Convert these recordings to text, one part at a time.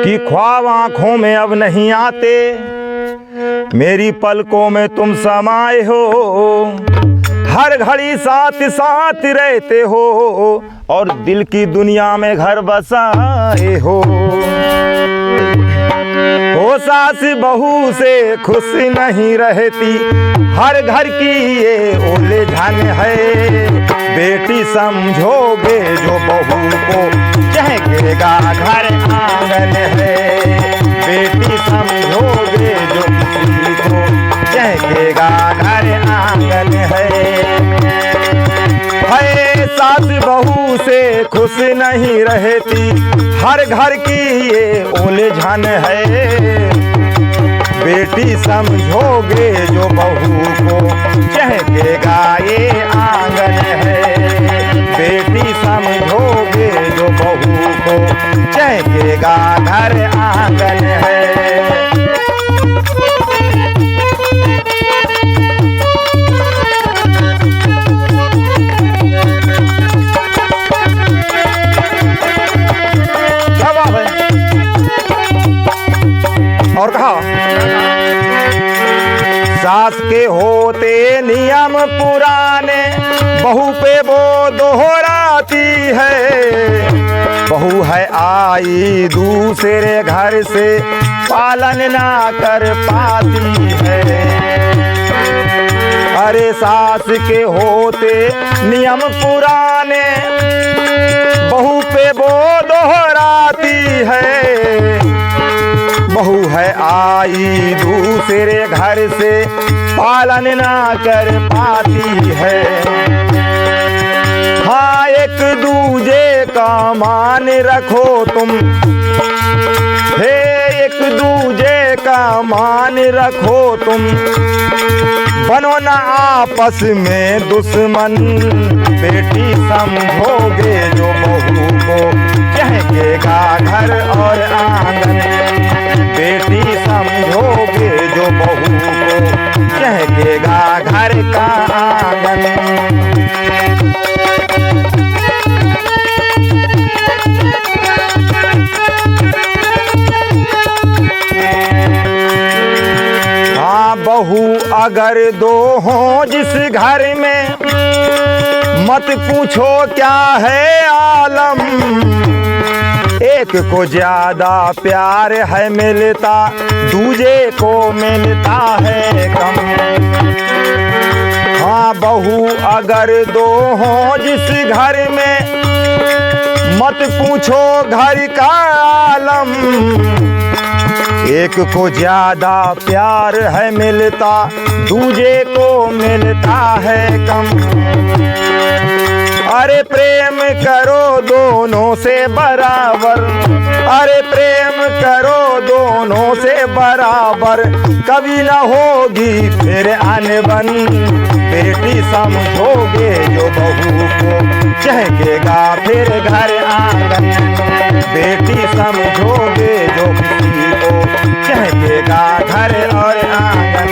कि ख्वाब आंखों में अब नहीं आते, मेरी पलकों में तुम समाए हो, हर घड़ी साथ साथ रहते हो और दिल की दुनिया में घर बसाए हो। सास बहू से खुश नहीं रहती, हर घर की ये उलझन है। बेटी समझोगे जो बहू को, चहकेगा घर आंगन है। बेटी समझोगे जो किसी को, चहकेगा घर आंगन है। सास बहू से खुश नहीं रहती, हर घर की ये उलझन है। बेटी समझोगे जो बहू को, चहकेगा ये आंगन है। बेटी समझोगे जो बहू को, चहकेगा घर आंगन है। और कहा, सास के होते नियम पुराने, बहू पे वो दोहराती है। बहू है आई दूसरे घर से, पालन ना कर पाती है। अरे सास के होते नियम पुराने, बहू पे वो दोहराती है। बहू है आई दूसरे घर से, पालन ना कर पाती है। हाँ, एक दूजे का मान रखो तुम, हे एक दूजे का मान रखो तुम, बनो ना आपस में दुश्मन। बेटी समझोगे जो बहू को, चहकेगा घर और आंगन। बेटी समझोगे जो बहू को, चहकेगा घर का आंगन। हाँ, बहू अगर दो हों जिस घर में, मत पूछो क्या है आलम। एक को ज्यादा प्यार है मिलता, दूजे को मिलता है कम। हाँ, बहू अगर दो हों जिस घर में, मत पूछो घर का आलम। एक को ज्यादा प्यार है मिलता, दूजे को मिलता है कम। अरे प्रेम करो दोनों से बराबर, अरे प्रेम करो दोनों से बराबर, कभी ना होगी फिर अनबन। बेटी समझोगे जो बहू को, चहकेगा फिर घर आंगन। बेटी समझोगे जो किसी को, चहकेगा घर और आंगन।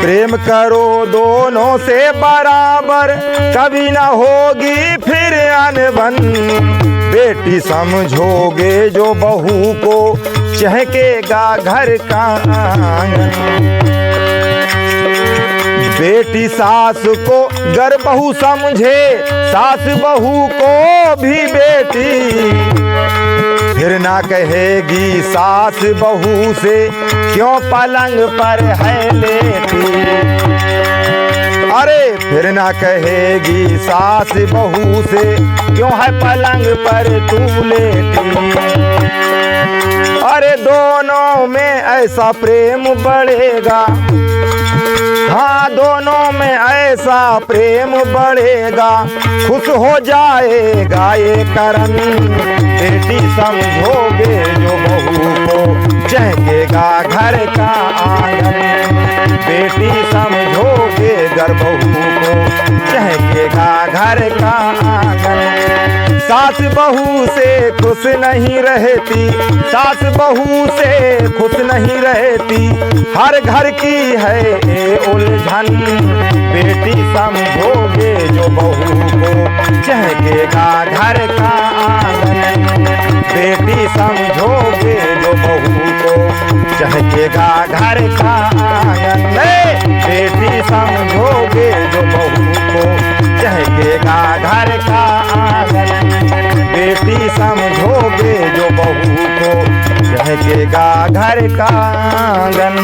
प्रेम करो दोनों से बराबर, कभी ना होगी फिर अनबन। बेटी समझोगे जो बहू को, चहकेगा घर का आंगन। बेटी सास को गर बहू समझे, सास बहू को भी बेटी। फिर ना कहेगी सास बहू से, क्यों पलंग पर है लेटी। अरे फिर ना कहेगी सास बहू से, क्यों है पलंग पर तू लेटी। अरे दोनों में ऐसा प्रेम बढ़ेगा, हाँ दोनों में ऐसा प्रेम बढ़ेगा, खुश हो जाएगा ये करन। बेटी समझोगे जो बहू को, चहकेगा घर का आंगन। बेटी समझोगे गर बहू को, चहकेगा घर का आंगन। सास बहू से खुश नहीं रहती, सास बहू से खुश नहीं रहती, हर घर की है ये उलझन। बेटी समझोगे जो बहू को, चहकेगा घर का आंगन। बेटी समझोगे जो बहू को, चहकेगा घर का आंगन। बेटी समझोगे जो बहू को, चहकेगा घर का आंगन। बेटी समझोगे जो बहू को, चहकेगा घर का आंगन।